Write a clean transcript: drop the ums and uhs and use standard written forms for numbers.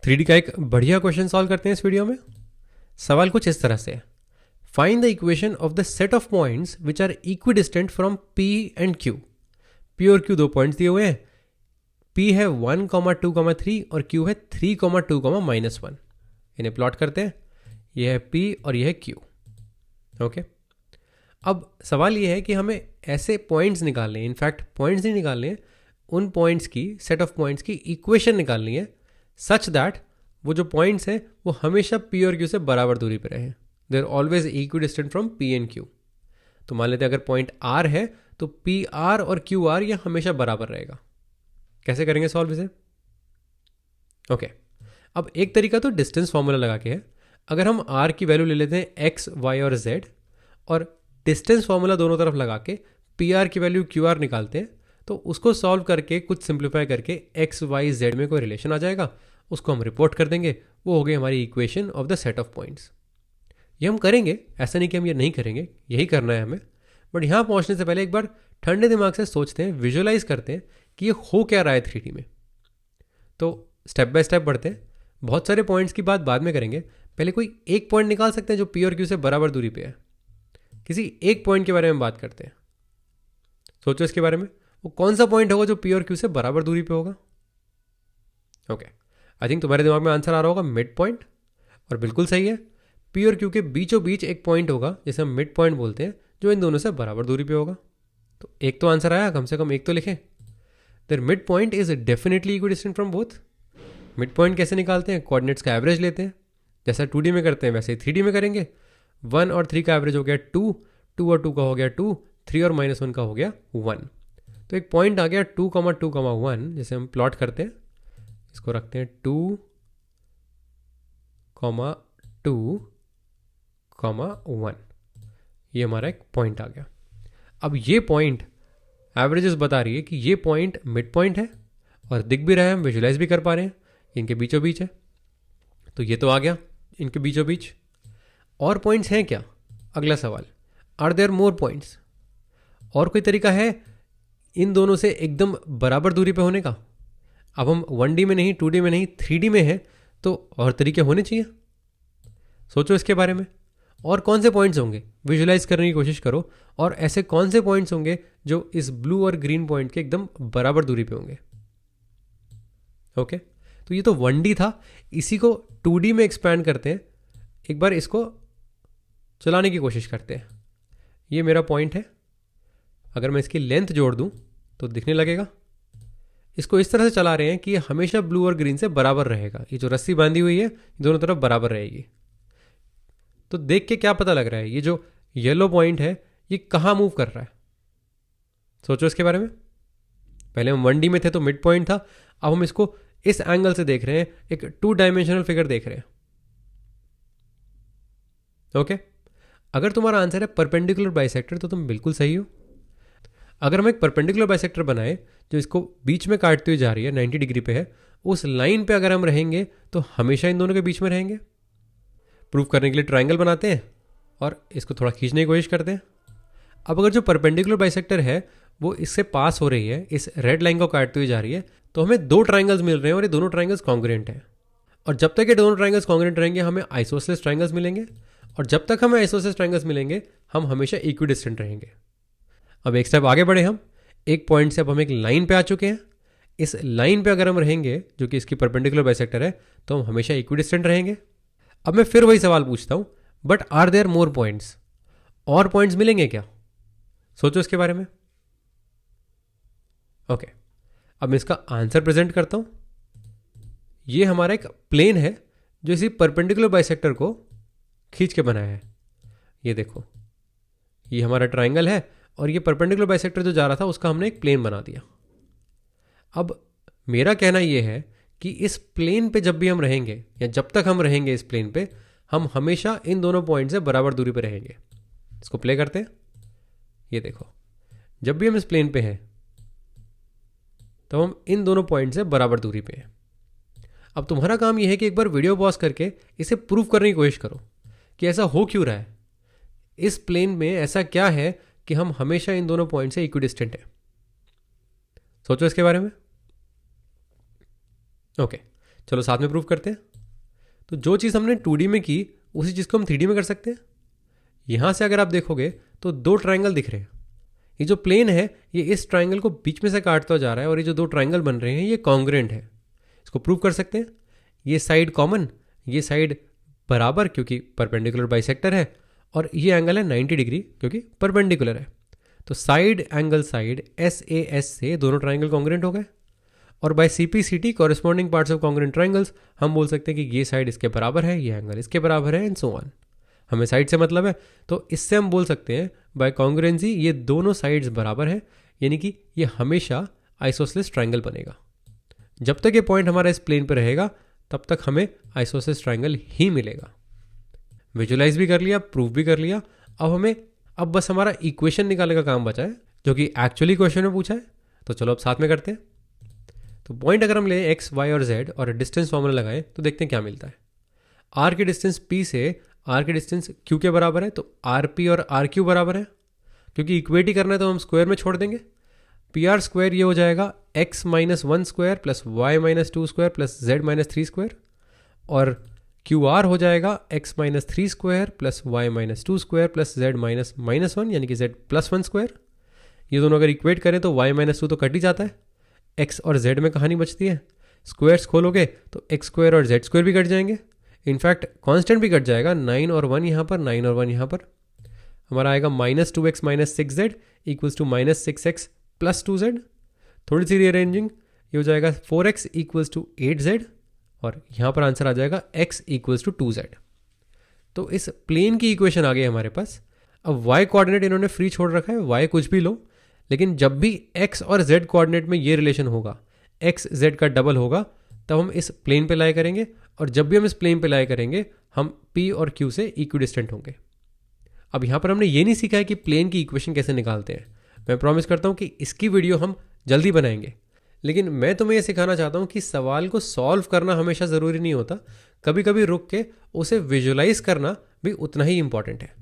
3D का एक बढ़िया क्वेश्चन सॉल्व करते हैं इस वीडियो में। सवाल कुछ इस तरह से है, find the equation of the set of points which are equidistant from P and Q। P और Q दो पॉइंट्स दिए हुए हैं। P है 1, 2, 3 और Q है 3, 2, -1। इन्हें प्लॉट करते हैं। यह है P और यह है Q। ओके, अब सवाल यह है कि हमें ऐसे पॉइंट्स निकालने हैं, इनफैक्ट पॉइंट्स नहीं निकालने हैं, उन पॉइंट्स की, सेट ऑफ पॉइंट्स की इक्वेशन निकालनी है सच दैट वो जो पॉइंट्स हैं वो हमेशा P और Q से बराबर दूरी पर रहें। They are always equidistant from P and Q। तो मान लेते हैं अगर पॉइंट R है तो PR और QR ये हमेशा बराबर रहेगा। कैसे करेंगे सॉल्व इसे? ओके, अब एक तरीका तो डिस्टेंस फॉर्मूला लगा के है। अगर हम R की वैल्यू ले लेते हैं X, Y और Z और डिस्टेंस फॉर्मूला दोनों तरफ लगा के PR की वैल्यू QR निकालते हैं तो उसको सॉल्व करके कुछ सिंप्लीफाई करके X, Y, Z में कोई रिलेशन आ जाएगा, उसको हम रिपोर्ट कर देंगे। वो हो गई हमारी equation of the set of points. ये हम करेंगे, ऐसा नहीं कि हम ये नहीं करेंगे, यही करना है हमें। बट यहाँ पहुँचने से पहले एक बार ठंडे दिमाग से सोचते हैं, विजुअलाइज करते हैं कि ये हो क्या रहा है 3D में। तो स्टेप बाय स्टेप बढ़ते हैं। बहुत सारे पॉइंट्स की बात बाद में करेंगे, पहले कोई एक पॉइंट निकाल सकते हैं जो P और Q से बराबर दूरी पे है। किसी एक पॉइंट के बारे में बात करते हैं। सोचो इसके बारे में, वो कौन सा पॉइंट होगा जो P और Q से बराबर दूरी पे होगा? ओके, आई थिंक तुम्हारे दिमाग में आंसर आ रहा होगा मिड पॉइंट, और बिल्कुल सही है। P और Q के बीचों बीच एक पॉइंट होगा जिसे हम मिड पॉइंट बोलते हैं, जो इन दोनों से बराबर दूरी पे होगा। तो एक तो आंसर आया, कम से कम एक तो लिखें। Their mid point is definitely equidistant from both. Mid point कैसे निकालते हैं? कोऑर्डिनेट्स का एवरेज लेते हैं, जैसा 2D में करते हैं वैसे ही 3D में करेंगे। 1 और 3 का एवरेज हो गया 2, 2 और 2 का हो गया 2, 3 और -1 का हो गया 1। तो एक पॉइंट आ गया 2, 2, 1, जिसे हम प्लॉट करते हैं। इसको रखते हैं 2, 2, 1। ये हमारा एक पॉइंट आ गया। अब ये पॉइंट एवरेजेस बता रही है कि ये पॉइंट मिड पॉइंट है और दिख भी रहा है, हम विजुलाइज भी कर पा रहे हैं, इनके बीचों बीच है। तो ये तो आ गया इनके बीचों बीच। और पॉइंट्स हैं क्या? अगला सवाल, आर देयर मोर पॉइंट्स? और कोई तरीका है इन दोनों से एकदम बराबर दूरी पे होने का? अब हम 1D में नहीं, 2D में नहीं, 3D में है, तो और तरीके होने चाहिए। सोचो इसके बारे में, और कौन से पॉइंट्स होंगे? विजुलाइज करने की कोशिश करो, और ऐसे कौन से पॉइंट्स होंगे जो इस ब्लू और ग्रीन पॉइंट के एकदम बराबर दूरी पे होंगे? ओके, तो ये तो 1D था, इसी को 2D में एक्सपैंड करते हैं। एक बार इसको चलाने की कोशिश करते हैं। ये मेरा पॉइंट है, अगर मैं इसकी लेंथ जोड़ दूं तो दिखने लगेगा। इसको इस तरह से चला रहे हैं कि ये हमेशा ब्लू और ग्रीन से बराबर रहेगा। ये जो रस्सी बांधी हुई है दोनों तरफ बराबर रहेगी। तो देख के क्या पता लग रहा है, ये जो येलो पॉइंट है ये कहाँ मूव कर रहा है? सोचो इसके बारे में। पहले हम 1D में थे तो मिड पॉइंट था, अब हम इसको इस एंगल से देख रहे हैं, एक 2 डायमेंशनल फिगर देख रहे हैं। ओके, अगर तुम्हारा आंसर है परपेंडिकुलर बाइसेक्टर तो तुम बिल्कुल सही हो। अगर हम एक परपेंडिकुलर बाइसेक्टर बनाए जो इसको बीच में काटती हुई जा रही है, 90 डिग्री पे है, उस लाइन पे अगर हम रहेंगे तो हमेशा इन दोनों के बीच में रहेंगे। प्रूव करने के लिए ट्रायंगल बनाते हैं और इसको थोड़ा खींचने की कोशिश करते हैं। अब अगर जो परपेंडिकुलर बाइसेक्टर है वो इससे पास हो रही है, इस रेड लाइन को काटती हुई जा रही है, तो हमें दो ट्रायंगल्स मिल रहे हैं और ये दोनों ट्रायंगल्स कॉन्ग्रुएंट हैं। और जब तक ये दोनों ट्रायंगल्स कॉन्ग्रुएंट रहेंगे हमें आइसोसेलेस ट्रायंगल्स मिलेंगे, और जब तक हमें आइसोसेलेस ट्रायंगल्स मिलेंगे हम हमेशा इक्विडिस्टेंट रहेंगे। अब एक स्टेप आगे बढ़े हम, एक पॉइंट से अब हम एक लाइन पे आ चुके हैं। इस लाइन पे अगर हम रहेंगे जो कि इसकी परपेंडिकुलर बाइसेक्टर है तो हम हमेशा इक्विडिस्टेंट रहेंगे। अब मैं फिर वही सवाल पूछता हूं, but are there more points? और पॉइंट्स मिलेंगे क्या? सोचो इसके बारे में। ओके, अब मैं इसका आंसर प्रेजेंट करता हूं। ये हमारा एक प्लेन है जो इसी परपेंडिकुलर बाइसेक्टर को खींच के बनाया है। ये देखो, ये हमारा ट्रायंगल है और ये परपेंडिकुलर बाइसेक्टर जो जा रहा था उसका हमने एक प्लेन बना दिया। अब मेरा कहना यह है कि इस प्लेन पे जब भी हम रहेंगे या जब तक हम रहेंगे इस प्लेन पे, हम हमेशा इन दोनों पॉइंट से बराबर दूरी पे रहेंगे। इसको प्ले करते हैं। ये देखो, जब भी हम इस प्लेन पे हैं तो हम इन दोनों पॉइंट से बराबर दूरी पे हैं। अब तुम्हारा काम यह है कि एक बार वीडियो पॉज करके इसे प्रूव करने की कोशिश करो कि ऐसा हो क्यों रहा है। इस प्लेन में ऐसा क्या है कि हम हमेशा इन दोनों पॉइंट से इक्विडिस्टेंट हैं? सोचो इसके बारे में। ओके, चलो साथ में प्रूव करते हैं। तो जो चीज़ हमने 2D में की उसी चीज़ को हम 3D में कर सकते हैं। यहाँ से अगर आप देखोगे तो 2 ट्रायंगल दिख रहे हैं। ये जो प्लेन है ये इस ट्रायंगल को बीच में से काटता जा रहा है और ये जो 2 ट्रायंगल बन रहे हैं ये कॉन्ग्रुएंट है। इसको प्रूव कर सकते हैं। ये साइड कॉमन, ये साइड बराबर क्योंकि परपेंडिकुलर बाइसेक्टर है, और ये एंगल है 90 डिग्री क्योंकि परपेंडिकुलर है। तो साइड एंगल साइड SAS से दोनों ट्रायंगल कॉन्ग्रुएंट हो गए, और by CP/CT corresponding parts of congruent triangles हम बोल सकते हैं कि ये साइड इसके बराबर है, ये एंगल इसके बराबर है, एंड सो ऑन। हमें साइड से मतलब है, तो इससे हम बोल सकते हैं बाय कॉन्ग्रुएंसी ये दोनों साइड्स बराबर है, यानी कि ये हमेशा आइसोसेलेस ट्रायंगल बनेगा। जब तक ये पॉइंट हमारा इस प्लेन पर रहेगा तब तक हमें आइसोसेलेस ट्रायंगल ही मिलेगा। विजुलाइज भी कर लिया, प्रूफ भी कर लिया। अब बस हमारा इक्वेशन निकालने का काम बचा है, जो कि एक्चुअली क्वेश्चन में पूछा है। तो चलो अब साथ में करते हैं। तो पॉइंट अगर हम लें x, y और z और डिस्टेंस फॉर्मूला लगाएं तो देखते हैं क्या मिलता है। r की डिस्टेंस p से r की डिस्टेंस q के बराबर है, तो rp और rq बराबर है। क्योंकि इक्वेट ही करना है तो हम स्क्वायर में छोड़ देंगे। pr स्क्वायर ये हो जाएगा x - 1 square plus y - 2 square plus z - 3 square, और QR हो जाएगा x - 3 square plus y - 2 square plus z - 1 यानी कि z + 1 स्क्वायर। ये दोनों अगर इक्वेट करें तो y - 2 तो कट ही जाता है, x और z में कहानी बचती है। स्क्वायर्स खोलोगे तो x स्क्वायर और z स्क्वायर भी कट जाएंगे, इनफैक्ट कांस्टेंट भी कट जाएगा। 9 और 1 यहाँ पर, 9 और 1 यहाँ पर। हमारा आएगा -2x - 6z equals to -6x + 2z। थोड़ी सी रीअरेंजिंग, ये हो जाएगा 4x इक्वल्स टू 8z, और यहाँ पर आंसर आ जाएगा x इक्वल्स टू 2z। तो इस प्लेन की इक्वेशन आ गई हमारे पास। अब y कोऑर्डिनेट इन्होंने फ्री छोड़ रखा है, y कुछ भी लो, लेकिन जब भी x और z कोऑर्डिनेट में ये रिलेशन होगा, x z का डबल होगा, तब हम इस प्लेन पे लाई करेंगे, और जब भी हम इस प्लेन पे लाई करेंगे हम p और q से इक्विडिस्टेंट होंगे। अब यहाँ पर हमने ये नहीं सीखा है कि प्लेन की इक्वेशन कैसे निकालते हैं। मैं प्रॉमिस करता हूँ कि इसकी वीडियो हम जल्दी बनाएंगे, लेकिन मैं तुम्हें ये सिखाना चाहता हूँ कि सवाल को सॉल्व करना हमेशा ज़रूरी नहीं होता। कभी कभी रुक के उसे विजुलाइज करना भी उतना ही इंपॉर्टेंट है।